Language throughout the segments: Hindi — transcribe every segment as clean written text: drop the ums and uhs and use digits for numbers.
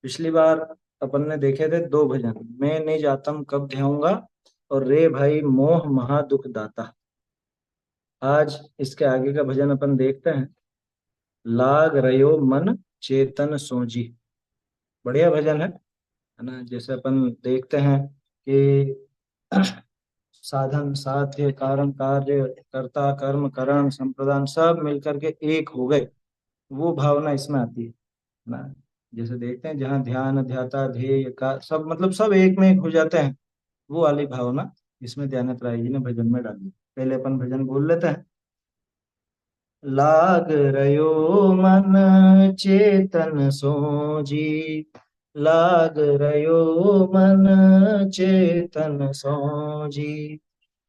पिछली बार अपन ने देखे थे दो भजन, मैं निज आतम कब ध्याऊंगा और रे भाई मोह महा दुख दाता। आज इसके आगे का भजन अपन देखते हैं। लाग रयो मन चेतन सोजी। बढ़िया भजन है ना। जैसे अपन देखते हैं कि साधन साध्य कारण कार्य कर्ता कर्म करण संप्रदान सब मिलकर के एक हो गए, वो भावना इसमें आती है ना। जैसे देखते हैं जहाँ ध्यान ध्याता ध्येय का सब मतलब सब एक में एक हो जाते हैं, वो वाली भावना इसमें दयानंद राय जी ने भजन में डाली। पहले अपन भजन बोल लेते हैं। लाग रयो मन चेतन सोजी, लाग रयो मन चेतन सोजी,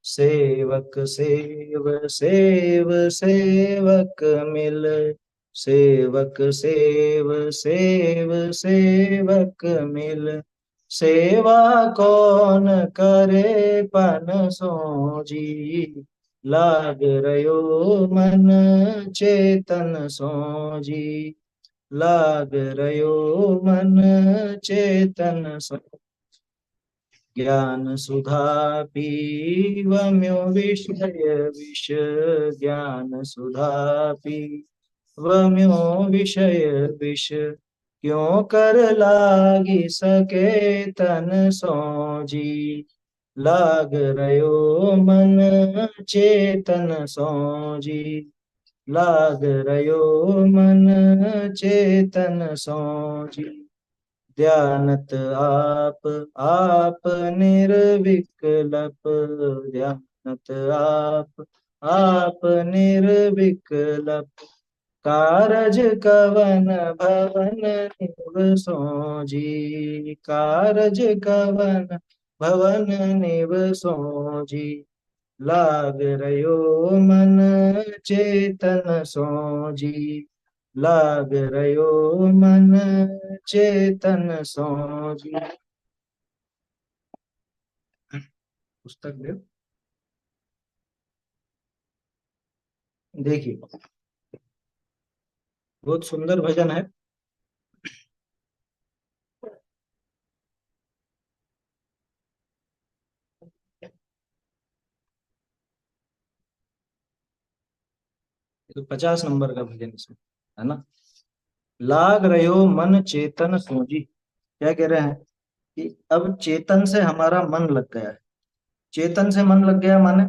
सेवक सेव सेव सेवक मिल, सेवक सेव सेव सेवक मिल, सेवा कौन करे पन सोजी, लाग रयो मन चेतन सोजी, लाग रयो मन चेतन सो। ज्ञान सुधा पीवम्यो विषय विष, ज्ञान सुधा पीवम्यो विषय विष, क्यों कर लागी सके तन सोजी, लाग रयो मन चेतन सोजी, लाग रयो मन चेतन सोजी, ध्यानत आप आप निर्विकल्प, ध्यानत आप निर्विकल्प, कारज कवन भवन निव सोजी, कारज कवन भवन निव सोजी, लाग रयो मन चेतन सोजी, लाग रयो मन चेतन सोजी। पुस्तक देव देखिए, बहुत सुंदर भजन है। तो 50 नंबर का भजन इसमें है ना। लाग रयो मन चेतन सोजी, क्या कह रहे हैं कि अब चेतन से हमारा मन लग गया है। चेतन से मन लग गया माने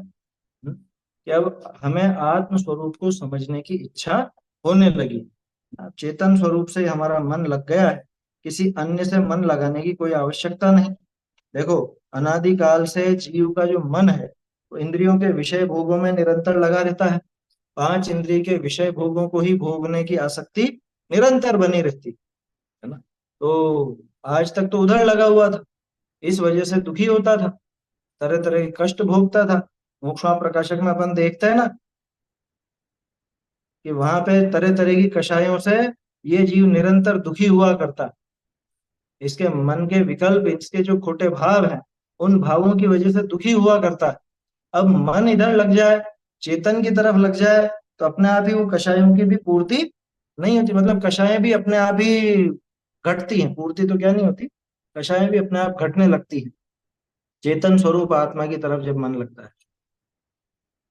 कि अब हमें आत्म स्वरूप को समझने की इच्छा होने लगी। चेतन स्वरूप से हमारा मन लग गया है, किसी अन्य से मन लगाने की कोई आवश्यकता नहीं। देखो, अनादिकाल से जीव का जो मन है वो इंद्रियों के विषय भोगों में निरंतर लगा रहता है। पांच इंद्रिय के विषय भोगों को ही भोगने की आसक्ति निरंतर बनी रहती है ना। तो आज तक तो उधर लगा हुआ था, इस वजह से दुखी होता था, तरह तरह के कष्ट भोगता था। मोक्षा प्रकाशक में अपन देखते हैं ना कि वहां पे तरह तरह की कषायों से ये जीव निरंतर दुखी हुआ करता। इसके मन के विकल्प, इसके जो खोटे भाव हैं, उन भावों की वजह से दुखी हुआ करता है। अब मन इधर लग जाए, चेतन की तरफ लग जाए, तो अपने आप ही वो कषायों की भी पूर्ति नहीं होती। मतलब कषायें भी अपने आप ही घटती हैं, पूर्ति तो क्या नहीं होती, कषायें भी अपने आप घटने लगती हैं चेतन स्वरूप आत्मा की तरफ जब मन लगता है।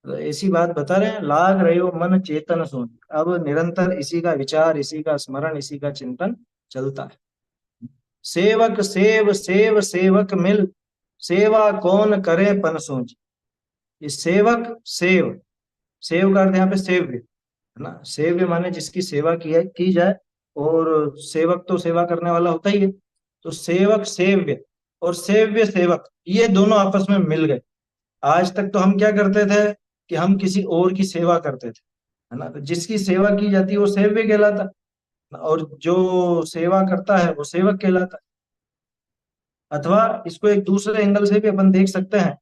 तो ऐसी बात बता रहे हैं, लाग रहे हो मन चेतन सोच। अब निरंतर इसी का विचार, इसी का स्मरण, इसी का चिंतन चलता है। सेवक सेव सेव सेवक मिल, सेवा कौन करे पन सोच। ये सेवक सेव, सेव का अर्थ यहाँ पे सेव्य है ना। सेव्य माने जिसकी सेवा की जाए, और सेवक तो सेवा करने वाला होता ही है। तो सेवक सेव्य और सेव्य सेवक, ये दोनों आपस में मिल गए। आज तक तो हम क्या करते थे कि हम किसी और की सेवा करते थे, है ना। तो जिसकी सेवा की जाती है वो सेव्य कहलाता, और जो सेवा करता है वो सेवक कहलाता। अथवा इसको एक दूसरे एंगल से भी अपन देख सकते हैं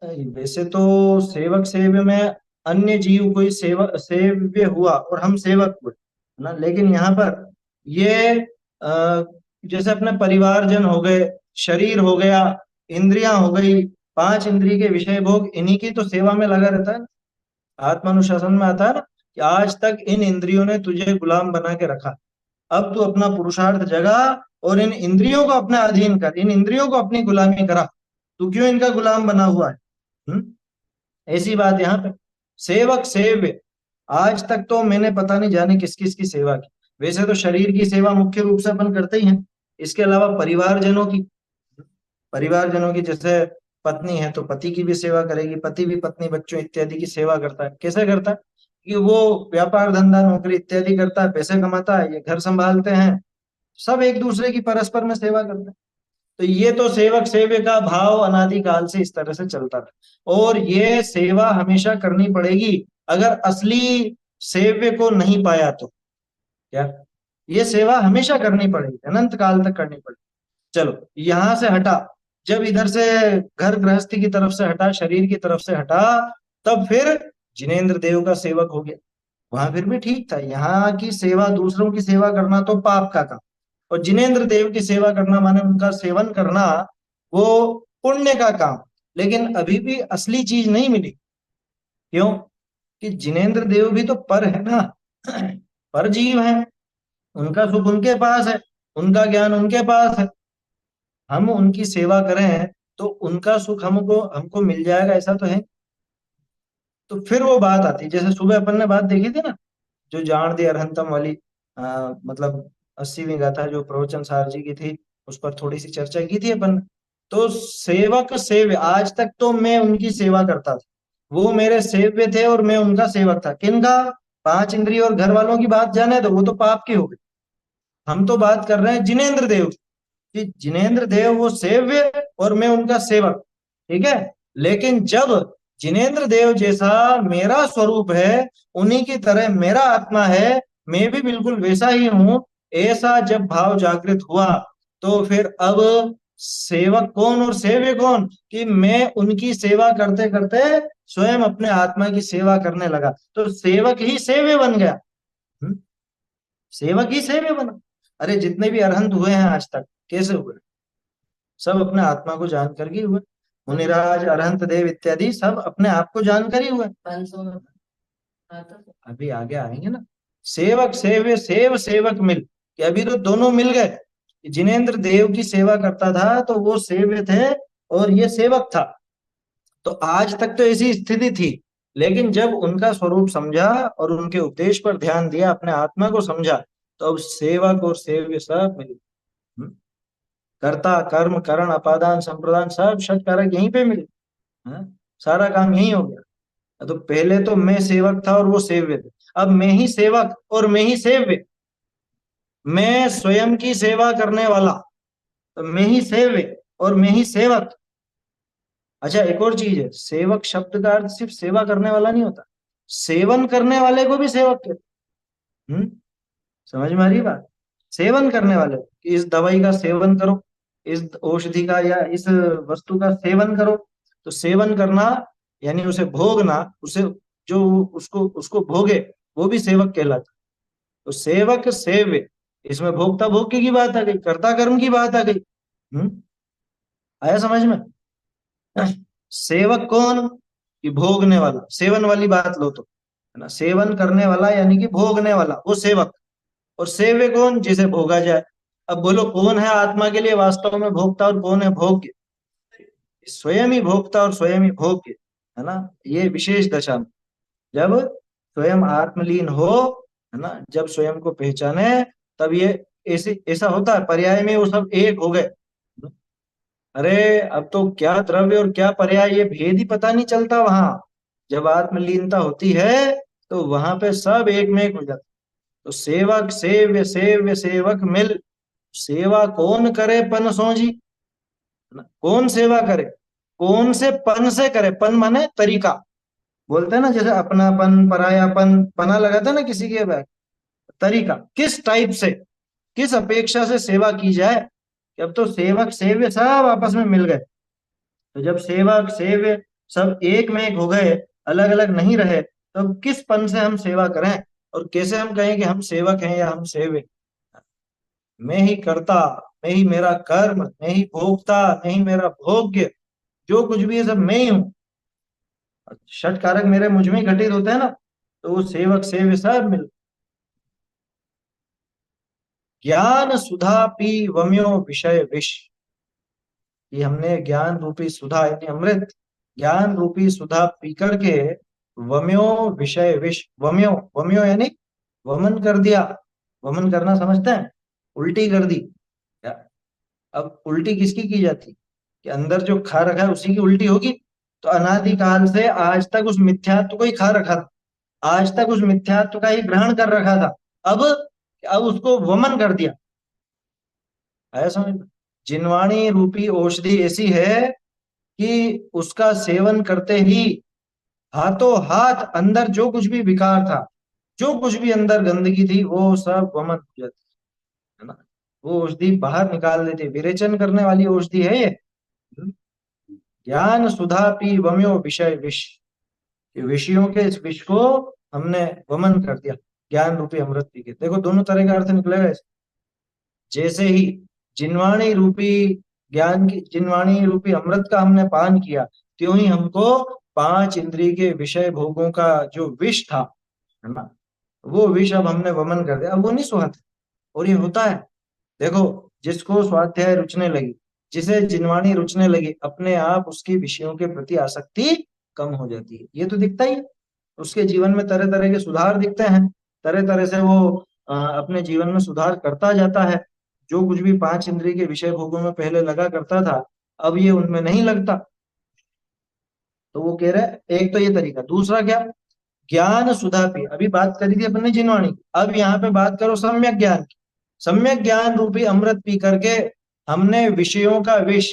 कि वैसे तो सेवक सेव्य में अन्य जीव कोई सेवा सेव्य हुआ और हम सेवक हुए, है ना। लेकिन यहाँ पर ये जैसे अपने परिवारजन हो गए, शरीर हो गया, इंद्रियां हो गई, पांच इंद्रिय के विषय भोग, इन्हीं की तो सेवा में लगा रहता है। आत्मानुशासन में आता है ना कि आज तक इन इंद्रियों ने तुझे गुलाम बना के रखा, अब तू अपना पुरुषार्थ जगा और इन इंद्रियों को अपने अधीन कर, इन इंद्रियों को अपनी गुलामी करा। तू क्यों इनका गुलाम बना हुआ है? ऐसी बात यहाँ पे। सेवक सेव्य, आज तक तो मैंने पता नहीं जाने किस किस की सेवा की। वैसे तो शरीर की सेवा मुख्य रूप से अपन करते ही हैं, इसके अलावा परिवारजनों की, परिवारजनों की जैसे पत्नी है तो पति की भी सेवा करेगी, पति भी पत्नी बच्चों इत्यादि की सेवा करता है। कैसे करता है? कि वो व्यापार धंधा नौकरी इत्यादि करता है, पैसे कमाता है, ये घर संभालते हैं, सब एक दूसरे की परस्पर में सेवा करते हैं। तो ये तो सेवक सेव्य का भाव अनादिकाल से इस तरह से चलता रहा, और ये सेवा हमेशा करनी पड़ेगी। अगर असली सेव्य को नहीं पाया तो क्या, ये सेवा हमेशा करनी पड़ेगी, अनंत काल तक करनी पड़ेगी। चलो यहां से हटा, जब इधर से घर गृहस्थी की तरफ से हटा, शरीर की तरफ से हटा, तब फिर जिनेंद्र देव का सेवक हो गया। वहां फिर भी ठीक था, यहाँ की सेवा, दूसरों की सेवा करना तो पाप का काम, और जिनेंद्र देव की सेवा करना माने उनका सेवन करना, वो पुण्य का काम। लेकिन अभी भी असली चीज नहीं मिली। क्यों? कि जिनेंद्र देव भी तो पर है ना, पर जीव है, उनका सुख उनके पास है, उनका ज्ञान उनके पास है। हम उनकी सेवा करें तो उनका सुख हमको हमको मिल जाएगा, ऐसा तो है। तो फिर वो बात आती, जैसे सुबह अपन ने बात देखी थी ना, जो जान दे अरहंतम वाली, मतलब 80वीं गाथा जो प्रवचन सार जी की थी, उस पर थोड़ी सी चर्चा की थी अपन। तो सेवक सेव्य, आज तक तो मैं उनकी सेवा करता था, वो मेरे सेव्य थे और मैं उनका सेवक था। किनका? पांच इंद्रिय और घर वालों की बात जाने दो, वो तो पाप की हो गई। हम तो बात कर रहे हैं जिनेंद्र देव की, कि जिनेंद्र देव वो सेव्य और मैं उनका सेवक, ठीक है। लेकिन जब जिनेंद्र देव जैसा मेरा स्वरूप है, उन्हीं की तरह मेरा आत्मा है, मैं भी बिल्कुल वैसा ही हूं, ऐसा जब भाव जागृत हुआ, तो फिर अब सेवक कौन और सेव्य कौन, कि मैं उनकी सेवा करते करते स्वयं अपने आत्मा की सेवा करने लगा, तो सेवक ही सेव्य बन गया। हम्म? सेवक ही सेव्य बना। अरे जितने भी अरहंत हुए हैं आज तक, कैसे हुए? सब अपने आत्मा को जानकर ही हुए। मुनिराज, अरहंत देव इत्यादि सब अपने आप को जानकर ही हुए। अभी आगे आएंगे ना। सेवक सेव्य, सेव सेवक मिल, कि अभी तो दोनों मिल गए। जिनेंद्र देव की सेवा करता था तो वो सेव्य थे और ये सेवक था। तो आज तक तो ऐसी स्थिति थी, लेकिन जब उनका स्वरूप समझा और उनके उपदेश पर ध्यान दिया, अपने आत्मा को समझा, तो अब सेवक और सेव्य सब मिले। हम्म? कर्ता कर्म करण अपादान संप्रदान सब षट कारक यहीं पे मिले। हाँ? सारा काम यही हो गया। तो पहले तो मैं सेवक था और वो सेव्य थे, अब मैं ही सेवक और मैं ही सेव्य, मैं स्वयं की सेवा करने वाला, तो मैं ही सेव्य और मैं ही सेवक। अच्छा एक और चीज है, सेवक शब्द का अर्थ सिर्फ सेवा करने वाला नहीं होता, सेवन करने वाले को भी सेवक कहते हैं। समझ में आ रही बात? सेवन करने वाले कि इस दवाई का सेवन करो, इस औषधि का या इस वस्तु का सेवन करो। तो सेवन करना यानी उसे भोगना, उसे जो उसको उसको भोगे, वो भी सेवक कहलाता है। तो सेवक सेव्य, इसमें भोक्ता भोग्य की बात आ गई, कर्ता कर्म की बात आ गई। आया समझ में? सेवक कौन? कि भोगने वाला, सेवन वाली बात लो तो, है ना, सेवन करने वाला यानी कि भोगने वाला, वो सेवक। और सेव्य कौन? जिसे भोगा जाए। अब बोलो कौन है आत्मा के लिए वास्तव में भोक्ता और कौन है भोग्य? स्वयं ही भोक्ता और स्वयं ही भोग्य, है ना। ये विशेष दशा में जब स्वयं आत्मलीन हो, है ना, जब स्वयं को पहचाने, तब ये ऐसे ऐसा होता है, पर्याय में वो सब एक हो गए। अरे अब तो क्या द्रव्य और क्या पर्याय, ये भेद ही पता नहीं चलता वहां। जब आत्मलीनता होती है तो वहां पे सब एक में एक हो जाता। तो सेवक सेव्य, सेव्य सेवक मिल, सेवा कौन करे पन सोजी, है ना? कौन सेवा करे, कौन से पन से करे, पन माने तरीका, बोलते हैं ना, जैसे अपनापन परायापन, पना लगाता है ना किसी के बैग, तरीका किस टाइप से, किस अपेक्षा से सेवा की जाए। कि अब तो सेवक सेव्य सब आपस में मिल गए। तो जब सेवक सेव्य सब एक में एक हो गए, अलग अलग नहीं रहे, तो अब किस पन से हम सेवा करें, और कैसे हम कहें कि हम सेवक हैं या हम सेव्य? मैं ही करता, मैं ही मेरा कर्म, मैं ही भोगता, मैं ही मेरा भोग्य, जो कुछ भी है सब मैं ही हूँ। षट कारक मेरे मुझ में ही घटित होते हैं ना, तो वो सेवक सेव्य सब मिल। ज्ञान सुधा पी वम्यो विषय विष। कि हमने ज्ञान रूपी सुधा यानी अमृत, ज्ञान रूपी सुधा पी करके वम्यो विषय विष, वम्यो, वम्यो यानी वमन कर दिया। वमन करना समझते हैं, उल्टी कर दी। अब उल्टी किसकी की जाती, कि अंदर जो खा रखा है उसी की उल्टी होगी। तो अनादिकाल से आज तक उस मिथ्यात्व को ही खा रखा था, आज तक उस मिथ्यात्व का ही ग्रहण कर रखा था। अब अब उसको वमन कर दिया। आया समझ में? जिनवाणी रूपी औषधि ऐसी है कि उसका सेवन करते ही हाथों हाथ अंदर जो कुछ भी विकार था, जो कुछ भी अंदर गंदगी थी, वो सब वमन हो जाती है ना। वो औषधि बाहर निकाल देती है, विरेचन करने वाली औषधि है ये। ज्ञान सुधा पी वम्यो विषय विष। ये विषयों के इस विष को हमने वमन कर दिया ज्ञान रूपी अमृत पी के। देखो दोनों तरह का अर्थ निकलेगा इससे। जैसे ही जिनवाणी रूपी ज्ञान की, जिनवाणी रूपी अमृत का हमने पान किया, त्यों ही हमको पांच इंद्रिय के विषय भोगों का जो विष था, है ना, वो विष अब हमने वमन कर दिया। अब वो नहीं सुहाता। और ये होता है, देखो, जिसको स्वाध्याय रुचने लगी, जिसे जिनवाणी रुचने लगी, अपने आप उसकी विषयों के प्रति आसक्ति कम हो जाती है। ये तो दिखता ही है। उसके जीवन में तरह तरह के सुधार दिखते हैं, तरह तरह से वो अपने जीवन में सुधार करता जाता है। जो कुछ भी पांच इंद्रिय के विषय भोगों में पहले लगा करता था, अब ये उनमें नहीं लगता। तो वो कह रहे हैं, एक तो ये तरीका, दूसरा क्या, ज्ञान सुधा पी। अभी बात करी थी अपने जिनवाणी की, अब यहाँ पे बात करो सम्यक ज्ञान की। सम्यक ज्ञान रूपी अमृत पी करके हमने विषयों का विष,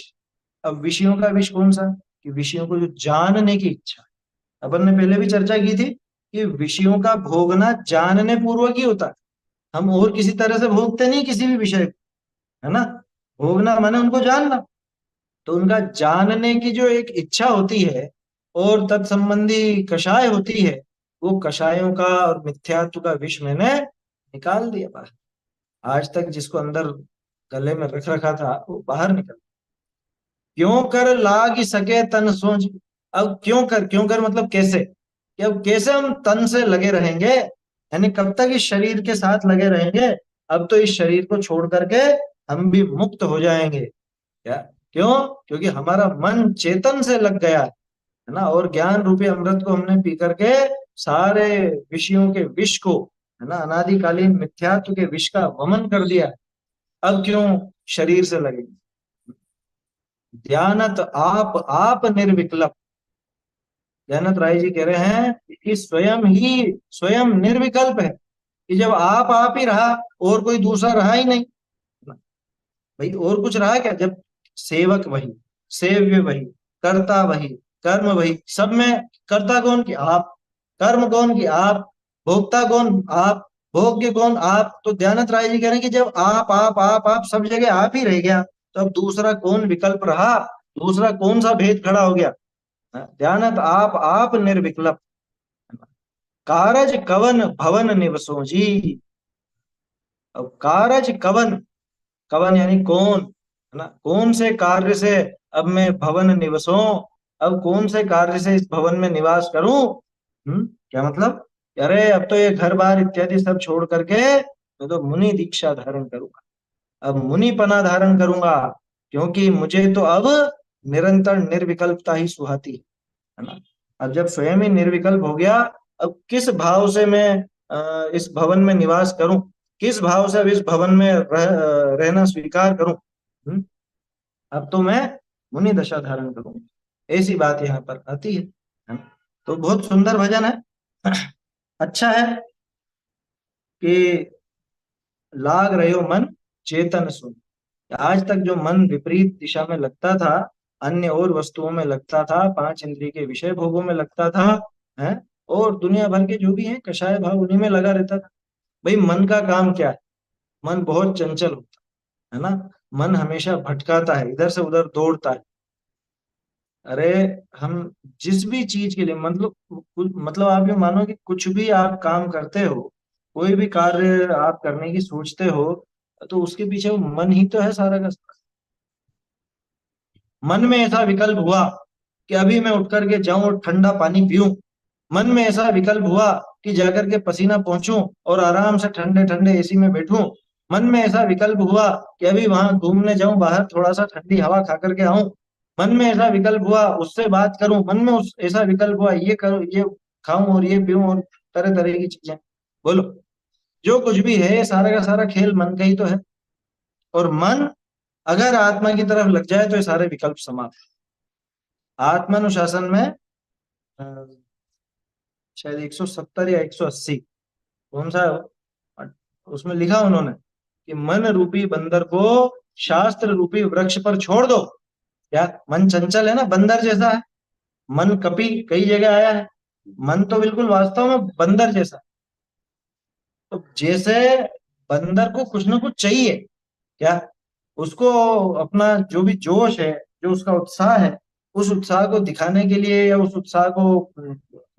अब विषयों का विष कौन सा, कि विषयों को जो जानने की इच्छा। अपन ने पहले भी चर्चा की थी कि विषयों का भोगना जानने पूर्वक ही होता है। हम और किसी तरह से भोगते नहीं किसी भी विषय को, है ना। भोगना माने उनको जानना। तो उनका जानने की जो एक इच्छा होती है और तत्संबंधी कषाय होती है, वो कषायों का और मिथ्यात्व का विष मैंने निकाल दिया बाहर। आज तक जिसको अंदर गले में रख रखा था, वो बाहर निकल। क्यों कर लाग सके तन सोच। अब क्यों कर मतलब कैसे, कि अब कैसे हम तन से लगे रहेंगे, यानी कब तक इस शरीर के साथ लगे रहेंगे। अब तो इस शरीर को छोड़ करके हम भी मुक्त हो जाएंगे क्या। क्यों, क्योंकि हमारा मन चेतन से लग गया है ना, और ज्ञान रूपी अमृत को हमने पी करके सारे विषयों के विष को, है ना, अनादिकालीन मिथ्यात्व के विष का वमन कर दिया। अब क्यों शरीर से लगेंगे। ध्यानत आप निर्विकल्प। ध्यानत राय जी कह रहे हैं कि स्वयं निर्विकल्प है, कि जब आप ही रहा, और कोई दूसरा रहा ही नहीं। भाई और कुछ रहा क्या, जब सेवक वही, सेव्य वही, कर्ता वही, कर्म वही, सब में कर्ता कौन की आप, कर्म कौन की आप, भोक्ता कौन आप, भोग्य कौन आप। तो ध्यानत राय जी कह रहे हैं कि जब आप सब जगह आप ही रह गया, तो अब दूसरा कौन विकल्प रहा, दूसरा कौन सा भेद खड़ा हो गया। ध्यानत आप निर्विकल्प। कारज कवन भवन निवसो जी। अब कारज कवन, कवन यानी कौन, है ना, कौन से कार्य से अब मैं भवन निवसों, अब कौन से कार्य से इस भवन में निवास करूं। क्या मतलब, अरे अब तो ये घर बार इत्यादि सब छोड़ करके मैं तो मुनि दीक्षा धारण करूंगा, अब मुनिपना धारण करूंगा, क्योंकि मुझे तो अब निरंतर निर्विकल्पता ही सुहाती है ना। अब जब स्वयं ही निर्विकल्प हो गया, अब किस भाव से मैं इस भवन में निवास करूं, किस भाव से अब इस भवन में रहना स्वीकार करूं। अब तो मैं मुनि दशा धारण करूंगा। ऐसी बात यहाँ पर आती है ना? तो बहुत सुंदर भजन है। अच्छा है कि लाग रहे हो मन चेतन सुन। आज तक जो मन विपरीत दिशा में लगता था, अन्य और वस्तुओं में लगता था, पांच इंद्रिय के विषय भोगों में लगता था, है, और दुनिया भर के जो भी हैं कषाय भाव, उन्हीं में लगा रहता था। भाई मन का काम क्या है, मन बहुत चंचल होता है ना, मन हमेशा भटकाता है, इधर से उधर दौड़ता है। अरे हम जिस भी चीज के लिए, मतलब आप ये मानो कि कुछ भी आप काम करते हो, कोई भी कार्य आप करने की सोचते हो, तो उसके पीछे वो मन ही तो है सारा का सारा। मन में ऐसा विकल्प हुआ कि अभी मैं उठ करके जाऊं और ठंडा पानी पीऊं, मन में ऐसा विकल्प हुआ कि जाकर के पसीना पहुंचूं और आराम से ठंडे ठंडे एसी में बैठूं, मन में ऐसा विकल्प हुआ कि अभी वहां घूमने जाऊं, बाहर थोड़ा सा ठंडी हवा खा करके आऊं, मन में ऐसा विकल्प हुआ उससे बात करूं, मन में उस ऐसा विकल्प हुआ ये करूं, ये खाऊं और ये पीऊं और तरह तरह की चीजें, बोलो, जो कुछ भी है सारा का सारा खेल मन का ही तो है। और मन अगर आत्मा की तरफ लग जाए तो ये सारे विकल्प समाप्त। आत्मानुशासन में अ, शायद 170 या 180, कौन सा है वो? उसमें लिखा उन्होंने कि मन रूपी बंदर को शास्त्र रूपी वृक्ष पर छोड़ दो। क्या मन चंचल है ना, बंदर जैसा है। मन कपि कई जगह आया है, मन तो बिल्कुल वास्तव में बंदर जैसा। तो जैसे बंदर को कुछ ना कुछ चाहिए, क्या उसको अपना जो भी जोश है, जो उसका उत्साह है, उस उत्साह को दिखाने के लिए या उस उत्साह को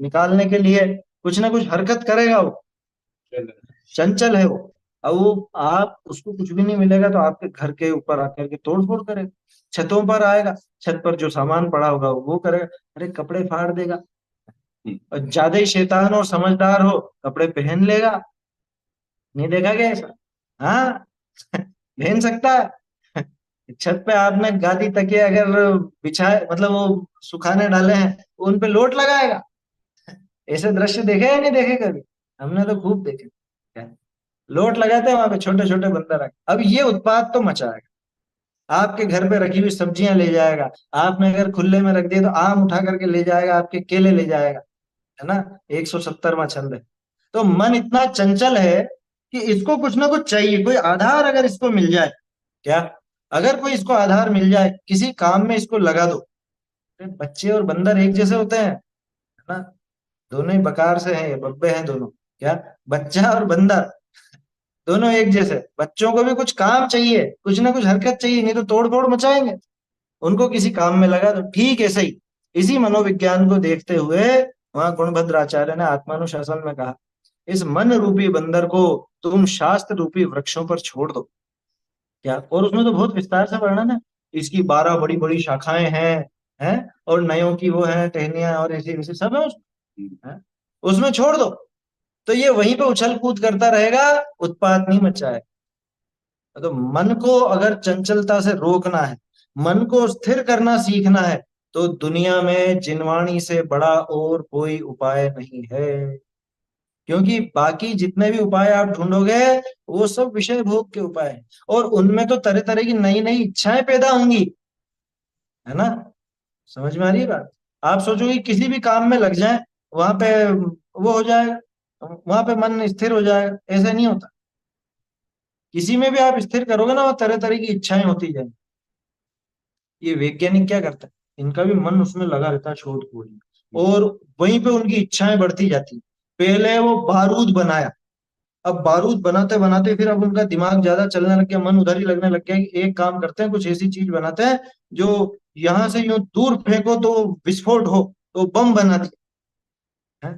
निकालने के लिए कुछ ना कुछ हरकत करेगा वो। चंचल है वो। अब वो आप उसको कुछ भी नहीं मिलेगा तो आपके घर के ऊपर आकर के तोड़ फोड़ करेगा, छतों पर आएगा, छत पर जो सामान पड़ा होगा वो करेगा, अरे कपड़े फाड़ देगा। और ज्यादा ही शैतान और समझदार हो, कपड़े पहन लेगा। नहीं देखा क्या ऐसा? हाँ। पहन सकता है। छत पे आपने गादी तकिया अगर बिछाए, मतलब वो सुखाने डाले हैं, उन पे लोट लगाएगा। ऐसे दृश्य देखे या नहीं देखे कभी? हमने तो खूब देखे। क्या? लोट लगाते हैं वहां पे, छोटे छोटे बंदर आके अब ये उत्पात तो मचाएगा। आपके घर पे रखी हुई सब्जियां ले जाएगा, आपने अगर खुले में रख दिए तो आम उठा करके ले जाएगा, आपके केले ले जाएगा, है ना। 170वां छंद है। तो मन इतना चंचल है कि इसको कुछ ना कुछ चाहिए, कोई आधार अगर इसको मिल जाए, क्या, अगर कोई इसको आधार मिल जाए, किसी काम में इसको लगा दो। अरे बच्चे और बंदर एक जैसे होते हैं, है ना। दोनों ही बकार से हैं, ये बब्बे हैं दोनों। क्या, बच्चा और बंदर दोनों एक जैसे। बच्चों को भी कुछ काम चाहिए, कुछ ना कुछ हरकत चाहिए, नहीं तो तोड़ फोड़ मचाएंगे। उनको किसी काम में लगा दो, ठीक ऐसे ही। इसी मनोविज्ञान को देखते हुए वहां गुणभद्र आचार्य ने आत्मानुशासन में कहा, इस मन रूपी बंदर को तुम शास्त्र रूपी वृक्षों पर छोड़ दो। क्या, और उसमें तो बहुत विस्तार से वर्णन है। इसकी 12 बड़ी बड़ी शाखाएं हैं, और नयों की वो है टहनियां और ऐसी वैसी सब है उसमें, है? उसमें छोड़ दो, तो ये वहीं पे उछल कूद करता रहेगा, उत्पात नहीं मचाए। तो मन को अगर चंचलता से रोकना है, मन को स्थिर करना सीखना है, तो दुनिया में जिनवाणी से बड़ा और कोई उपाय नहीं है। क्योंकि बाकी जितने भी उपाय आप ढूंढोगे वो सब विषय भोग के उपाय हैं, और उनमें तो तरह तरह की नई नई इच्छाएं पैदा होंगी, है ना। समझ में आ रही है बात? आप सोचो कि किसी भी काम में लग जाए, वहां पे वो हो जाएगा, वहां पे मन स्थिर हो जाएगा, ऐसा नहीं होता। किसी में भी आप स्थिर करोगे ना, वो तरह तरह की इच्छाएं होती जाएंगी। ये वैज्ञानिक क्या करता है, इनका भी मन उसमें लगा रहता है शोध खोज में, और वहीं पे उनकी इच्छाएं बढ़ती जाती। पहले वो बारूद बनाया, अब बारूद बनाते बनाते फिर अब उनका दिमाग ज्यादा चलने लग गया, मन उधर ही लगने लग गया कि एक काम करते हैं, कुछ ऐसी चीज बनाते हैं जो यहां से यूं दूर फेंको तो विस्फोट हो, तो बम बना दिया है।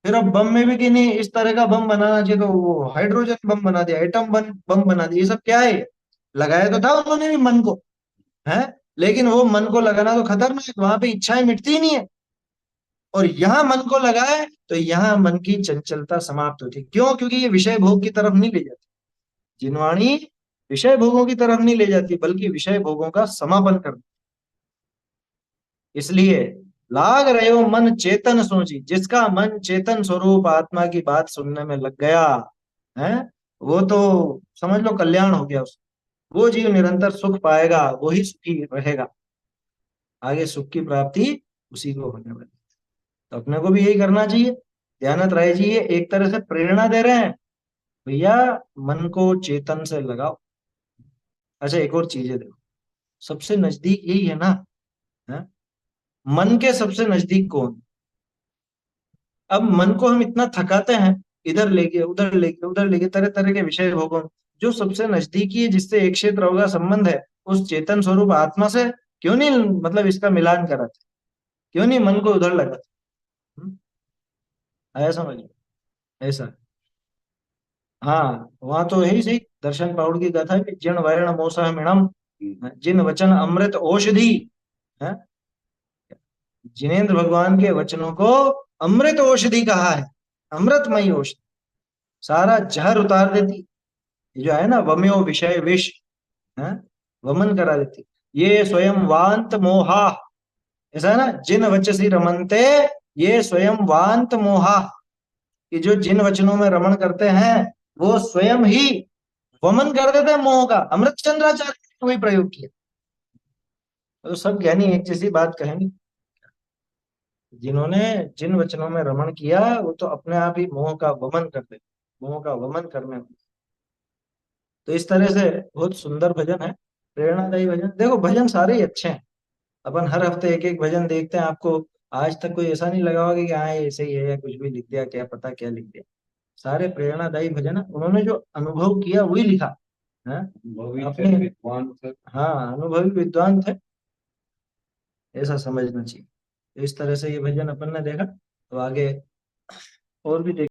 फिर अब बम में भी कि नहीं इस तरह का बम बनाना चाहिए, तो वो हाइड्रोजन बम बना दिया, एटम बम बम बना दिया। ये सब क्या है? लगाया तो था उन्होंने भी मन को, है, लेकिन वो मन को लगाना तो खतरनाक, वहां पे इच्छाएं मिटती ही नहीं है। और यहाँ मन को लगाए तो यहाँ मन की चंचलता समाप्त होती है। क्यों? क्योंकि ये विषय भोग की तरफ नहीं ले जाती। जिनवाणी विषय भोगों की तरफ नहीं ले जाती, बल्कि विषय भोगों का समापन कर। इसलिए लाग रहे हो मन चेतन सोची, जिसका मन चेतन स्वरूप आत्मा की बात सुनने में लग गया है, वो तो समझ लो कल्याण हो गया उसका। वो जीव निरंतर सुख पाएगा, वो ही सुखी रहेगा। आगे सुख की प्राप्ति उसी को होने वाली। तो अपने को भी यही करना चाहिए। ध्यानत राय जी ये एक तरह से प्रेरणा दे रहे हैं, भैया मन को चेतन से लगाओ। अच्छा एक और चीज है, देखो, सबसे नजदीक यही है ना, है? मन के सबसे नजदीक कौन? अब मन को हम इतना थकाते हैं, इधर लेके उधर लेके उधर लेके तरह तरह के विषय भोगों में। जो सबसे नजदीकी है, जिससे एक क्षेत्र होगा संबंध है, उस चेतन स्वरूप आत्मा से क्यों नहीं, मतलब इसका मिलान कराते? क्यों नहीं मन को उधर लगाते? हम्म? आया समझ में? ऐसा है। हाँ वहां तो है ही सही, दर्शन पाउड़ की गाथा है, जिन वर्ण मोसह मिणम, जिन वचन अमृत औषधि, है। जिनेन्द्र भगवान के वचनों को अमृत औषधि कहा है, अमृतमयी औषधि, सारा जहर उतार देती। ये जो है ना, वम्यो विषय विष, है, वमन करा देती। ये स्वयं वांत मोहा, ऐसा है ना, जिन वचसी रमनते, ये स्वयं वांत मोहा, कि जो जिन वचनों में रमण करते हैं वो स्वयं ही वमन कर देते हैं मोह का। अमृत चंद्राचार्य ने वही प्रयोग किया। तो सब ज्ञानी एक जैसी बात कहेंगे, जिन्होंने जिन वचनों में रमण किया वो तो अपने आप ही मोह का वमन कर देते, मोह का वमन करने में। तो इस तरह से बहुत सुंदर भजन है, प्रेरणादायी भजन। देखो भजन सारे ही अच्छे हैं, अपन हर हफ्ते एक एक भजन देखते हैं, आपको आज तक कोई ऐसा नहीं लगा होगा कि हाँ ये ऐसे ही है या कुछ भी लिख दिया, क्या पता क्या लिख दिया। सारे प्रेरणादायी भजन है, उन्होंने जो अनुभव किया वही लिखा है। अपने विद्वान थे, हाँ अनुभवी विद्वान थे, ऐसा समझना चाहिए। तो इस तरह से ये भजन अपन ने देखा, तो आगे और भी देख